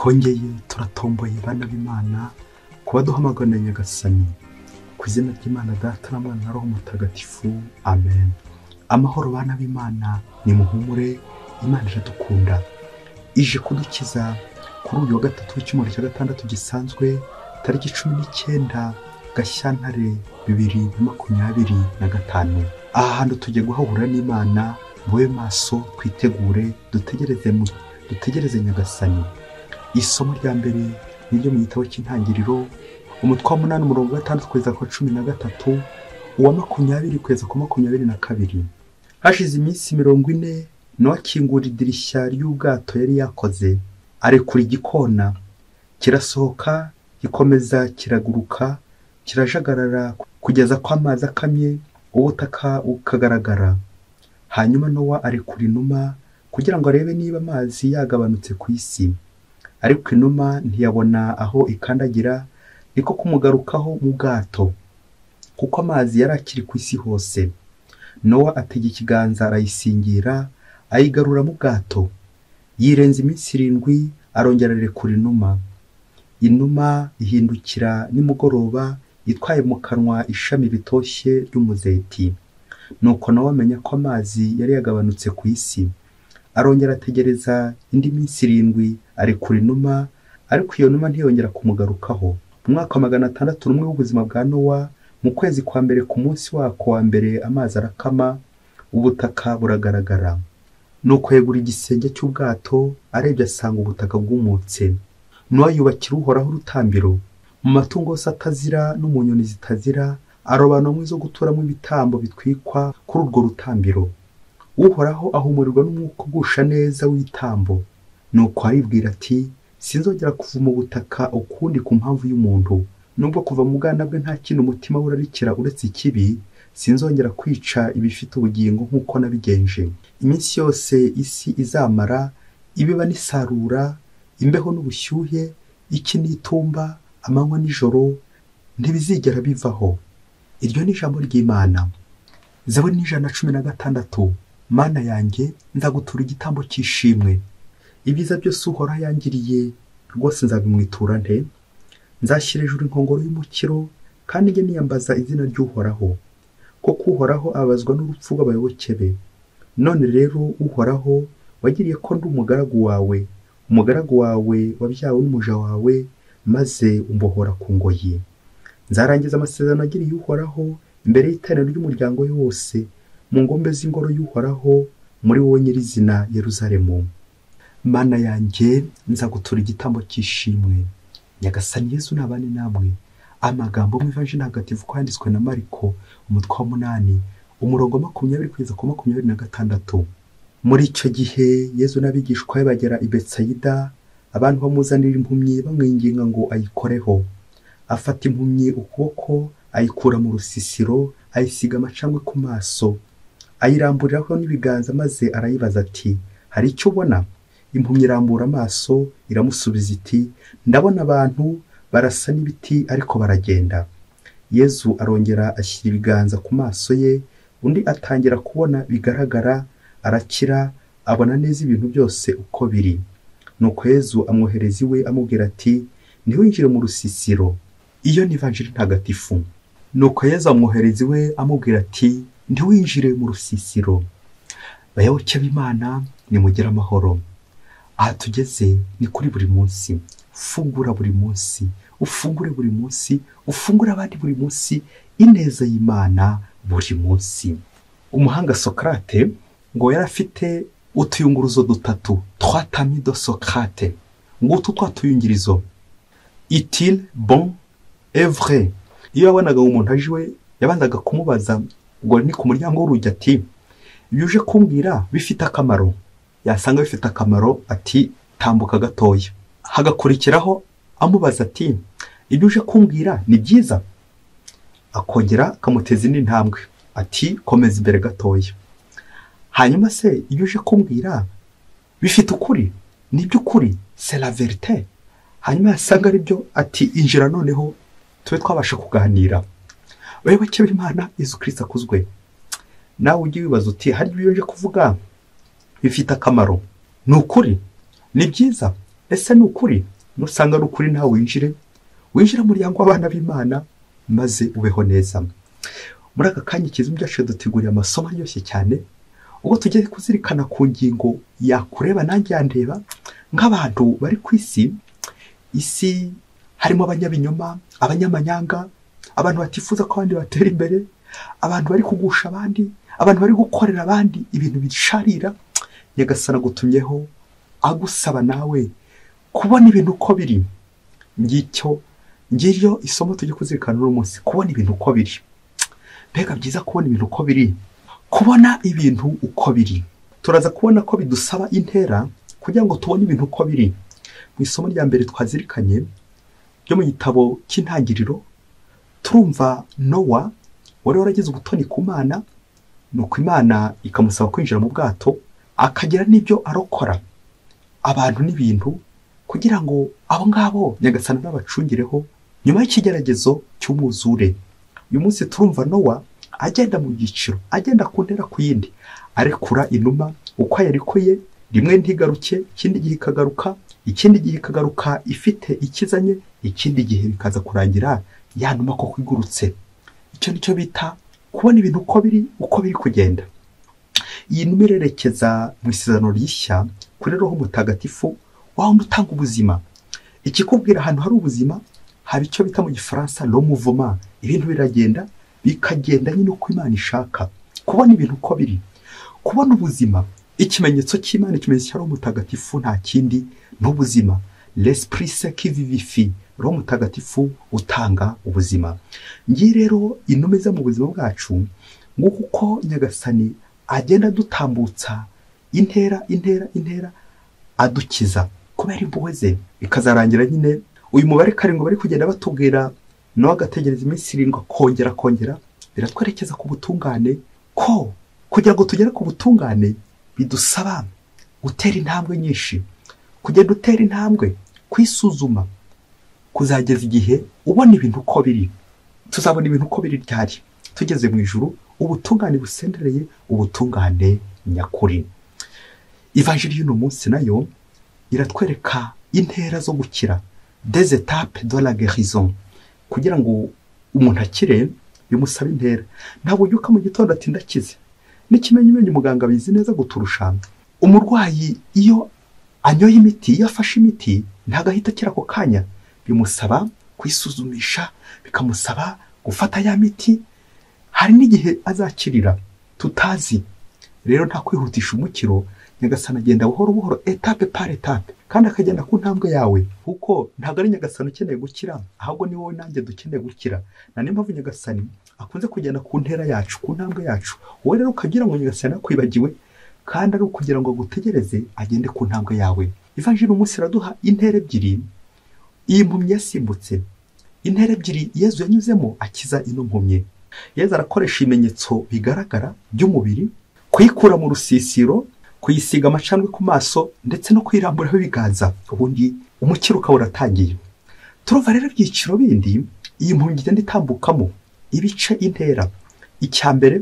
twongeye turatomboye bana b'Imana kuba duhamagana Nyagasani ku izina ry'Imana Data na Mwana na Roho Mutagatifu. Amen. Amahoro bana b'Imana, ni muhumure, Imana iradukunda, ije kudukiza kuri uyu wa gatatu w'icyumweru cya gatandatu gisanzwe, tariki 19 Gashyantare 2025. Aha hantu tugiye guhahura n'Imana, mube maso, twitegure, dutegereze Nyagasani. Isomo rya mbere ni ryo mu gitabo cy'Intangiriro, umutwe wa 8 umurongo wa 6 kugeza ku 13, uwa 20 kugeza ku 22. Hashize iminsi 40, Nowa akingura idirishya ry'ubwato yari yakoze, arekura igikona, kirasohoka, gikomeza kiraguruka, kirajagarara kugeza ko amazi akamye, ubutaka bukagaragara. Hanyuma Nowa arekura inuma kugira ngo arebe niba amazi yagabanutse ku isi. Ariko inuma ntiyabona aho ikandagira, niko kumugarukaho mu bwato, kuko amazi yari akiri ku isi hose. Nowa atega ikiganza arayisingira, ayigarura mu bwato. Yirenza iminsi 7, arongera arekura inuma. Inuma ihindukira nimugoroba, itwaye mu kanwa ishami ritoshye ry'umuzeti. Nuko Nowa amenya ko amazi yari yagabanutse ku isi. Arongera ategereza indi minsi 7, arekura inuma, ariko iyo numa ntiyongera kumugarukaho. Mu mwaka wa 601 w'ubuzima bwa Nowa, mu kwezi kwa mbere ku munsi wako wa mbere, amazi arakama, ubutaka buragaragara. Nuko yegura igisenge cy'ubwato, arebye asanga ubutaka bwumutse. Nowa yubakira Uhoraho urutambiro, mu matungo yose atazira no mu nyoni zitazira, arobanura zo guturamo ibitambo bitwikwa kuri urwo rutambiro. Uhoraho ahumurirwa n'umwuka ugusha neza w'itambo. Nuko aribwira ati, sinzongera kuva mu butaka ukundi ku mpamvu y'umuntu. Nubwo kuva mu bwana bwe nta kintu umutima urarikira uretse ikibi, sinzongera kwica ibifite ubugingo nk'uko nabigenje. Iminsi yose isi izamara, ibiba n'isarura, imbeho n'ubushyuhe, iki n'itumba, amanywa n'ijoro, ntibizigera bivaho. Iryo ni ijambo ry'Imana. Zaburi 116. Mana yanjye, nzagutura igitambo cy'ishimwe. Ibyiza byose Uhoraho yangiriye, rwose nzabimwitura nte? Nzashyira hejuru inkongoro y'umukiro, kandi njye niyambaza izina ry'Uhoraho, kuko Uhoraho abazwa n'urupfu rw'abayoboke be. None rero Uhoraho, wagiriye ko ndi umugaragu wawe wabyawe n'umuja wawe, maze umbohora ku ngoyi. Nzarangiza amasezerano agiriye Uhoraho imbere y'iteraniro ry'umuryango wose, mu ngombe z'ingoro y'Uhoraho, muri wowe nyirizina Yerusalemu. Mana yanjye, nzagutura igitambo cy'ishimwe. Nyagasani Yesu nabane namwe. Amagambo mu Ivanjili ntagatifu kwanditswe na Mariko, umutwe wa 8 umurongo 20 kugeza ku 26. Muri icyo gihe Yesu n'abigishwa be bagera i Betsayida, abantu bamuzanira impumyi bamwinginga ngo ayikoreho. Afata impumyi ukuboko, ayikura mu rusisiro, ayisiga amacandwe ku maso, ayiramburiraho n'ibiganza, maze arayibaza ati, hari icyo ubona? Impumyi irambura amaso, iramusubiza iti, ndabona abantu barasa n'ibiti ariko baragenda. Yesu arongera ashyira ibiganza ku maso ye, undi atangira kubona bigaragara, arakira, abona neza ibintu byose uko biri. Nuko Yesu amwohereza iwe amubwira ati, ntiwinjire mu rusisiro. Iyo ni Ivanjili ntagatifu. Nuko Yesu amwohereza iwe amubwira ati, ntiwinjire mu rusisiro. Bayoboke b'Imana, nimugire amahoro. Aha tugeze ni kuri buri munsi. Fungura buri munsi, ufungure buri munsi, ufungure abandi buri munsi, ineza y'Imana buri munsi. Umuhanga Sokrate ngo yari afite utuyunguruzo 3, 3 tamis de Socrate. Ngo twatuyungirizo, utile, bon et vrai. Iyo yabonaga umuntu ajiwe, yabandaga kumubaza ngo ni ku muryango w'urugi ati, ibyo uje kumbwira bifite akamaro? Yasanga bifite akamaro ati, tambuka gatoya. Hagakurikiraho amubaza ati, ibyo uje kumbwira ni byiza? Akongera akamuteza indi ntambwe ati, komeza imbere gatoya. Hanyuma se, ibyo uje kumbwira bifite ukuri? Ni by'ukuri? C'est la vérité? Hanyuma yasanga ari byo ati, injira noneho tube twabasha kuganira. Bayoboke b'Imana, Yesu Kristo akuzwe. Nawe ujye wibaza uti, hari ibyo uje kuvuga bifite akamaro? Ni ukuri? Ni byiza? Ese ni ukuri? nusanga ari ukuri nawe winjire mu muryango w'abana b'Imana maze ubeho neza. Muri aka kanya kizima byacu duteguriye amasomo aryoshye cyane ubwo tugiye kuzirikana ku ngingo yakureba nanjye yandeba nk'abantu bari ku isi harimo abanyabinyoma, abanyamanyanga, abantu batifuza ko abandi batera imbere, abantu bari kugusha abandi, abantu bari gukorera abandi ibintu bisharira. Nyagasana gutumyeho agusaba nawe kubona ibintu uko biri. Ngiryo isomo tujye kuzirikana uno munsi, kubona ibintu uko biri. Mbega byiza kubona ibintu uko biri. Kubona ibintu uko biri, turaza kubona ko bidusaba intera kugira ngo tubone ibintu uko biri. Mu isomo rya mbere twazirikanye ryo mu gitabo cy'intangiriro, turumva Nowa wari waragize ubutoni ku Mana, nuko Imana ikamusaba kwinjira mu bwato, akagira n'ibyo arokora abantu n'ibintu kugira ngo abo ngabo Nyagasana n'abacungireho nyuma y'ikigeragezo cy'umwuzure. Uyu munsi turumva Nowa agenda mu byiciro, agenda ku ntera ku yindi, arekura inuma uko yarekuye, rimwe ntigaruke, ikindi gihe ikagaruka, ikindi gihe ikagaruka ifite ikizanye, ikindi gihe bikaza kurangira ya numa ko kwigurutse. Icyo nicyo bita kubona ibintu uko biri kugenda. Iyi numa irerekeza mu isezerano rishya kuri Roho Mutagatifu wa wundi utanga ubuzima. Ikikubwira ahantu hari ubuzima haba icyo bita mu Gifaransa le mouvement. Ibintu biragenda bikagenda nyine uko Imana ishaka. Kubona ibintu uko biri, kubona ubuzima, ikimenyetso cy'Imana, ikimenyetso cya Roho Mutagatifu nta kindi n'ubuzima. L'esprit c'est qui vivifie, Roho Mutagatifu utanga ubuzima. Ngiye rero inuma iza mu buzima bwacu nguko uko Nyagasani agenda dutambutsa intera adukiza kubera impuhwe ze, bikazarangira nyine uyu mubare 7 bari kugenda batubwira no agategereza iminsi 7 kongera biratwerekeza ku butungane, ko kugira ngo tugere ku butungane bidusaba gutera intambwe nyinshi, kugenda utera intambwe, kwisuzuma, kuzageza igihe ubona ibintu uko biri. Tuzabona ibintu uko biri ryari tugeze mu ijuru, ubutungane busendereye, ubutungane nyakuri. Ivanjiri y'uno munsi nayo iratwereka intera zo gukira, des étapes de la guérison. Kugira ngo umuntu akire bimusaba intera. Ntabwo ubyuka mu gitondo ati ndakize. N'ikimenyimenyi umuganga bizi neza guturusha. Umurwayi iyo anyoye imiti, iyo afashe imiti ntagahita akira ako kanya, bimusaba kwisuzumisha, bikamusaba gufata ya miti. Hari n'igihe azakirira tutazi. Rero nta kwihutisha umukiro, Nyagasana agenda buhoro etape par etape, kandi akagenda ku ntambwe yawe, kuko ntabwo ari Nyagasana ukeneye gukira, ahubwo ni wowe nanjye dukeneye gukira. Na niyo mpamvu Nyagasani akunze kugenda ku ntera yacu, ku ntambwe yacu. Wowe rero ukagira ngo Nyagasana akwibagiwe, kandi ari ukugira ngo agutegereze agende ku ntambwe yawe. Ivanjiri umunsi iraduha intera ebyiri. Iyi mpumyi yasimbutse, intera ebyiri Yezu yanyuzemo akiza ino mpumyi. Yezu arakoresha ibimenyetso bigaragara by'umubiri, kuyikura mu rusisiro, kuyisiga amacandwe ku maso, ndetse no kwiramburaho ibiganza, ubundi umukiro ukaba uratangiye. Turumva rero ibyiciro bindi iyi mpumyi igenda itambukamo, ibice intera. Icya mbere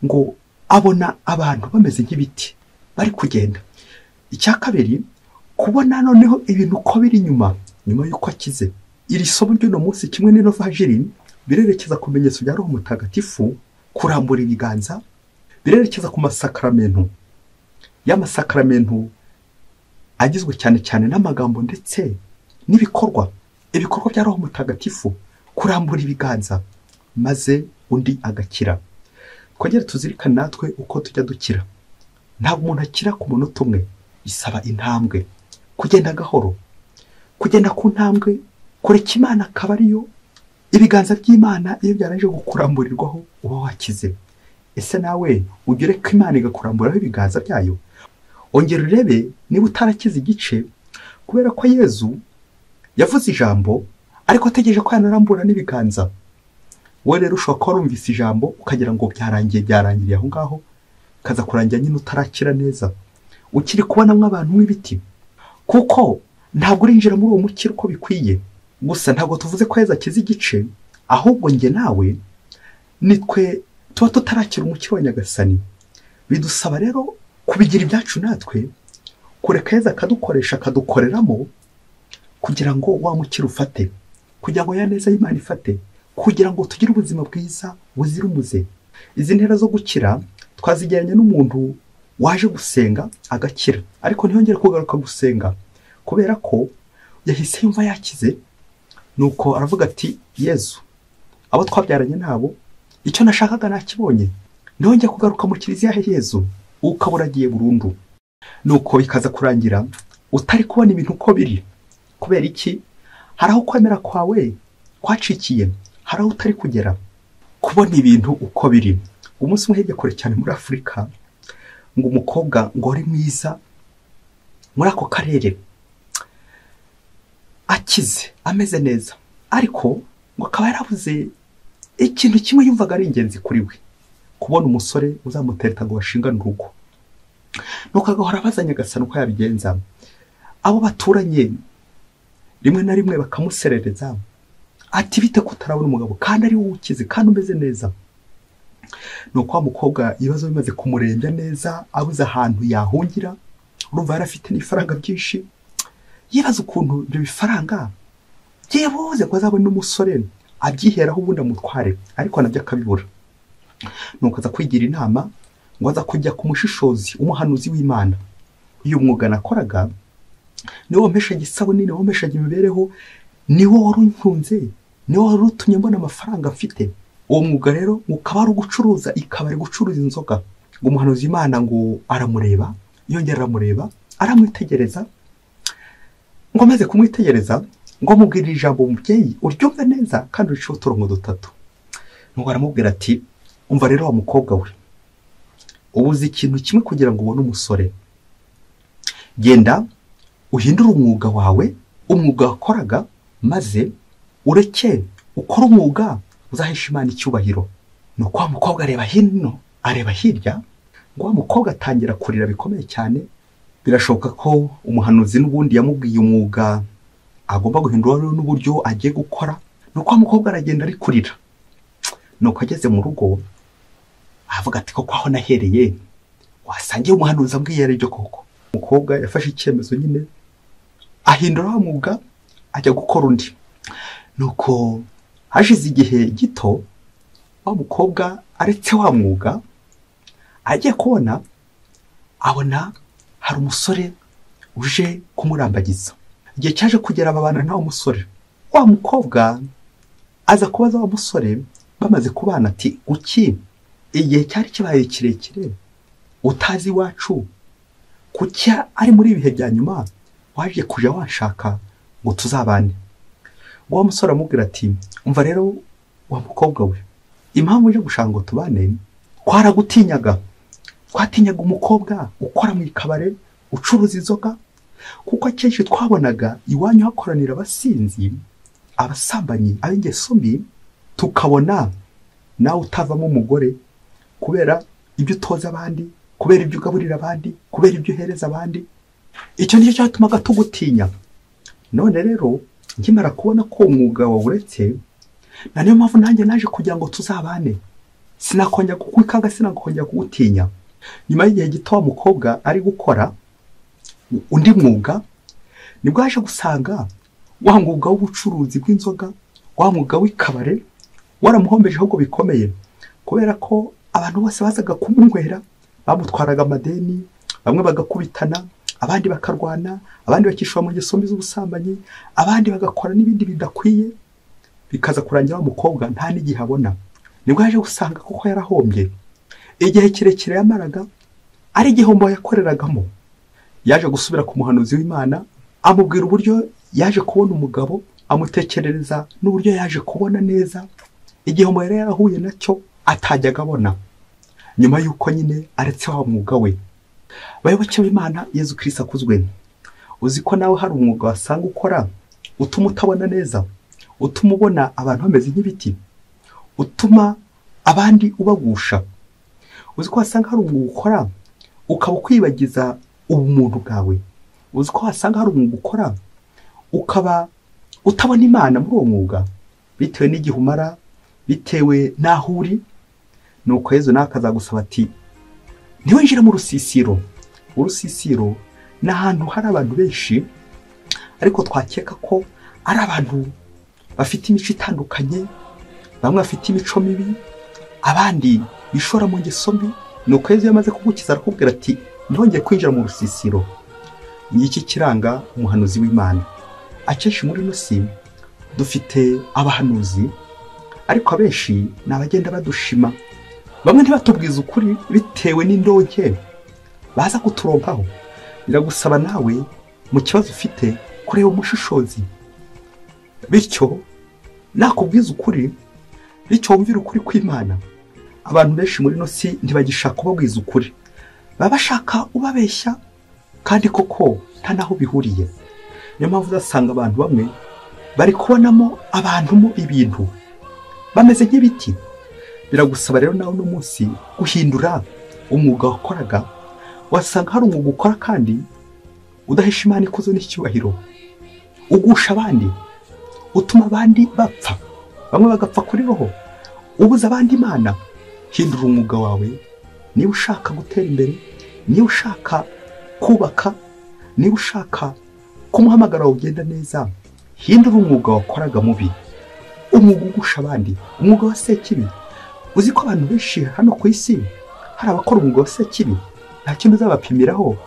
ngo abona abantu bameze nk'ibiti bari kugenda. Icya kabiri kubona noneho ibintu uko biri nyuma y'uko akize. Iri somo ry'uno munsi kimwe n'ino vanjiri birerekeza ku bimenyetso bya Roho Mutagatifu, kurambura ibiganza, birerekeza ku masakramentu. Y'amasakramentu agizwe cyane n'amagambo ndetse n'ibikorwa bya Roho Mutagatifu, kurambura ibiganza maze undi agakira. Twongere tuzirikane natwe uko tujya dukira. Ntabwo umuntu akira ku munota umwe, bisaba intambwe, kugenda gahoro, kugenda ku ntambwe, kureka Imana akaba ariyo ibiganza by'Imana iyo byaranje gukuramburirwaho uba wakize. Ese nawe ugire ko Imana igakuramburaho ibiganza byayo? Ongera urebe niba utarakize igice, kubera ko Yezu yavuze ijambo ariko ategereje ko yanarambura n'ibiganza. Wowe rero ushobora kuba warumvise ijambo ukagira ngo byarangiriye aho ngaho, kaza kurangira nyine utarakira neza, ukiri kubonamo abantu nk'ibiti, kuko ntabwo urinjira muri uwo mukiro uko bikwiye. Gusa ntabwo tuvuze ko Yezu akize igice, ahubwo njye nawe nitwe tuba tutarakira umukiro wa Nyagasani. Bidusaba rero kubigira ibyacu natwe, kureka Yezu akadukoresha, akadukoreramo, kugira ngo wa mukiro ufate, kugira ngo ya neza y'Imana ifate, kugira ngo tugire ubuzima bwiza buzira umuze. Izi ntera zo gukira twazigeranya n'umuntu waje gusenga agakira, ariko ntiyongere kugaruka gusenga kubera ko yahise yumva yakize. Nuko aravuga ati, Yesu, abo twabyaranye nabo icyo nashakaga nakibonye, ntiyongere kugaruka mu kiliziya ya Yesu, ukaburagiye burundu. Nuko bikaza kurangira utari kubona ibintu uko biri. Kubera iki? Hari aho kwemera kwawe kwacikiye, hari aho utari kugera kubona ibintu uko biri. Umunsi umwe hirya kure cyane muri Afurika, ngo umukobwa ngo ari mwiza muri ako karere, akize ameze neza, ariko ngo akaba yarabuze ikintu kimwe yumvaga ari ingenzi kuri we, kubona umusore uzamutereta ngo bashingane urugo. Nuko agahora abaza Nyagasani uko yabigenza. Abo baturanye rimwe na rimwe bakamuserereza ati, bite kutarabona umugabo kandi ari wowe ukize kandi umeze neza. Nuko wa mukobwa ibibazo bimaze kumurembya neza, abuze ahantu yahungira, urumva yarafite n'ifaranga byinshi, yibaza ukuntu ibyo bifaranga byibuze ko azabona umusore abyiheraho ubundi amutware, ariko nabyo akabibura. Nuko aza kwigira inama ngo aza kujya ku mushishozi, umuhanuzi w'Imana. Uyu mwuga nakoraga niwo wampeshaga isabune, niwo wampeshaga imibereho, niwo wari untunze, niwo wari utumye mbona amafaranga mfite. Uwo mwuga rero ukaba ari ugucuruza, ikaba ari gucuruza inzoga. Ngo umuhanuzi w'Imana ngo aramureba, yongera aramureba, aramwitegereza. Ngo amaze kumwitegereza ngo amubwirire ijambo, umubyeyi uryumve neza kandi uciye uturongo dutatu. Nuko aramubwira ati, umva rero wa mukobwa we, ubuze ikintu kimwe kugira ngo ubone umusore. Genda uhindure umwuga wawe, umwuga wakoraga, maze ureke ukora umwuga uzahesha Imana icyubahiro. Nuko wa mukobwa areba hino areba hirya, ngo wa mukobwa atangira kurira bikomeye cyane. Birashoboka ko umuhanuzi n'ubundi yamubwiye umwuga agomba guhindura n'uburyo agiye gukora. Nuko wa mukobwa aragenda ari kurira. Nuko ageze mu rugo avuga ati, koko aho nahereye wasangiye umuhanuzi ambwiye ari byo koko. Umukobwa yafashe icyemezo nyine ahindura wa mwuga ajya gukora undi. Nuko hashize igihe gito, wa mukobwa aretse wa mwuga, agiye kubona abona hari umusore uje kumurambagiza. Igihe cyaje kugera babana na wa musore. Wa mukobwa aza kubaza wa musore bamaze kubana ati, kuki igihe cyari kibaye kirekire utazi iwacu, kuki ari muri ibihe bya nyuma waje kuja wanshaka ngo tuzabane? Wa musore amubwira ati, umva rero wa mukobwa we, impamvu uje gushaka ngo tubane, twaragutinyaga. Twatinyaga umukobwa ukora mu ikabare ucuruza inzoga, kuko akenshi twabonaga iwanyu hakoranira abasinzi, abasambanyi, ab'ingeso mbi, tukabona nawe utavamo umugore kubera ibyo utoza abandi, kubera ibyo ugaburira abandi, kubera ibyo uhereza abandi. Icyo nicyo cyatumaga tugutinya. None rero nkimara kubona ko umwuga wawuretse, na niyo mpamvu nanjye naje kugira ngo tuzabane, sinakongera kukwikanga, sinakongera kugutinya. Nyuma y'igihe gito wa mukobwa ari gukora undi mwuga, nibwo yaje gusanga wa mwuga w'ubucuruzi bw'inzoga, wa mwuga w'ikabare waramuhombeje ahubwo bikomeye, kubera ko abantu bose bazaga kumunywera bamutwaraga amadeni, bamwe bagakubitana, abandi bakarwana, abandi bakishwa mu ngeso mbi z'ubusambanyi, abandi bagakora n'ibindi bidakwiye. Bikaza kurangira wa mukobwa nta n'igihe abona. Nibwo yaje gusanga kuko yarahombye. Igihe kirekire yamaraga ari igihombo yakoreragamo. Yaje gusubira ku muhanuzi w'Imana, amubwira uburyo yaje kubona umugabo, amutekerereza n'uburyo yaje kubona neza igihombo yari yarahuye nacyo atajyaga abona, nyuma y'uko nyine aretse wa mwuga we. Bayoboke b'Imana, Yesu Kristo akuzwe. Uzi ko nawe hari umwuga wasanga ukora utuma utabona neza, utuma ubona abantu bameze nk'ibiti, utuma abandi ubagusha. Uzi ko wasanga hari umwuga ukora ukaba ukwibagiza ubumuntu bwawe. Uzi ko wasanga hari umwuga ukora ukaba utabona Imana muri uwo mwuga, bitewe n'igihe umara, bitewe n'aho uri. Nuko Yesu nawe akazagusaba ati, ntiwinjire mu rusisiro. Urusisiro ni ahantu hari abantu benshi, ariko twakeka ko ari abantu bafite imico itandukanye, bamwe bafite imico mibi, abandi bishora mu ngeso mbi. Nuko Yesu yamaze kugukiza arakubwira ati ntongeye kwinjira mu rusisiro. Ni iki kiranga umuhanuzi w'Imana? Akenshi muri ino si dufite abahanuzi, ariko abenshi ni abagenda badushima. Bamwe ntibatubwiza ukuri bitewe n'indonke baza kuturonkaho. Biragusaba nawe mu kibazo ufite kureba ubushishozi, bityo nakubwiza ukuri, bityo wumvira ukuri kw'Imana. Abantu benshi muri ino si ntibagishaka kubabwiza ukuri, baba bashaka ubabeshya, kandi koko nta naho bihuriye. Niyo mpamvu uzasanga abantu bamwe bari kubonamo abantu mu ibintu bameze nk'ibiti. Biragusaba rero nawe uno munsi guhindura umwuga wakoraga. Wasanga hari umwuga ukora kandi udahesha Imana ikuzo n'icyubahiro, ugusha abandi, utuma abandi bapfa, bamwe bagapfa kuri roho, ubuza abandi Imana. Hindura umwuga wawe niba ushaka gutera imbere, niba ushaka kubaka, niba ushaka kumuhamagara ugenda neza. Hindura umwuga wakoraga mubi, umwuga ugusha abandi, umwuga wa sekibi. Uzi ko abantu benshi hano ku isi hari abakora umwuga wa sekibi, nta kintu uzabapimiraho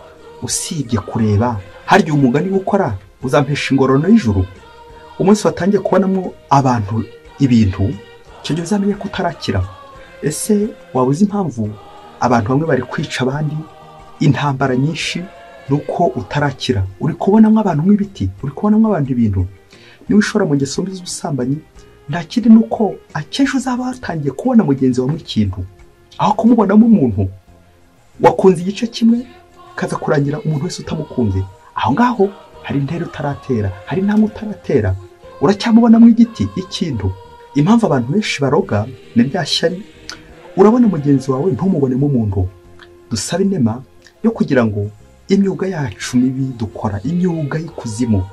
usibye kureba harya umwuga niba ukora uzampesha ingororano y'ijuru. Umunsi watangiye kubonamo abantu ibintu, icyo gihe uzamenye ko utarakira. Ese waba uzi impamvu abantu bamwe bari kwica abandi, intambara nyinshi? Nuko utarakira. Uri kubonamo abantu nk'ibiti, uri kubonamo abantu ibintu. Niba ushora mu ngeso mbi z'ubusambanyi, nta kindi nuko akenshi uzaba watangiye kubona mugenzi wawe ikintu, aho kumubonamo umuntu. Wakunze igice kimwe kaza kurangira umuntu wese utamukunze. Aho ngaho hari intera utaratera, hari intambwe utaratera, uracyamubonamo igiti, ikintu. Impamvu abantu benshi baroga ni rya shyari. Urabona mugenzi wawe ntumubonemo umuntu. Dusaba inema yo kugira ngo imyuga yacu mibi dukora, imyuga y'ikuzimu,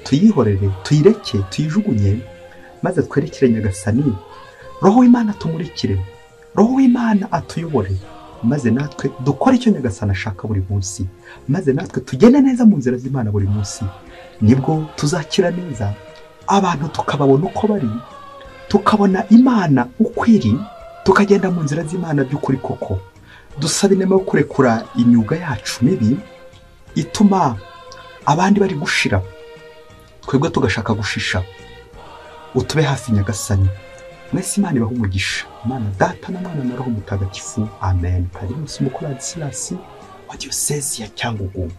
tuyihorere, tuyireke, tuyijugunye, maze twerekere Nyagasani. Roho w'Imana tumurikire, Roho w'Imana atuyobore, maze natwe dukore icyo Nyagasani ashaka buri munsi, maze natwe tugende neza mu nzira z'Imana buri munsi. Nibwo tuzakira neza, abantu tukababona uko bari, tukabona Imana ukwiri, tukagenda mu nzira z'Imana by'ukuri koko. Dusaba inema yo kurekura imyuga yacu mibi ituma abandi bari gushira, twebwe tugashaka gushisha. Utube hafi Nyagasani. Mwese Imana ibahe umugisha. Imana Data na Mwana na Roho Mutagatifu. Amen. Kari munsi mukora Diocese ya Cyangugu.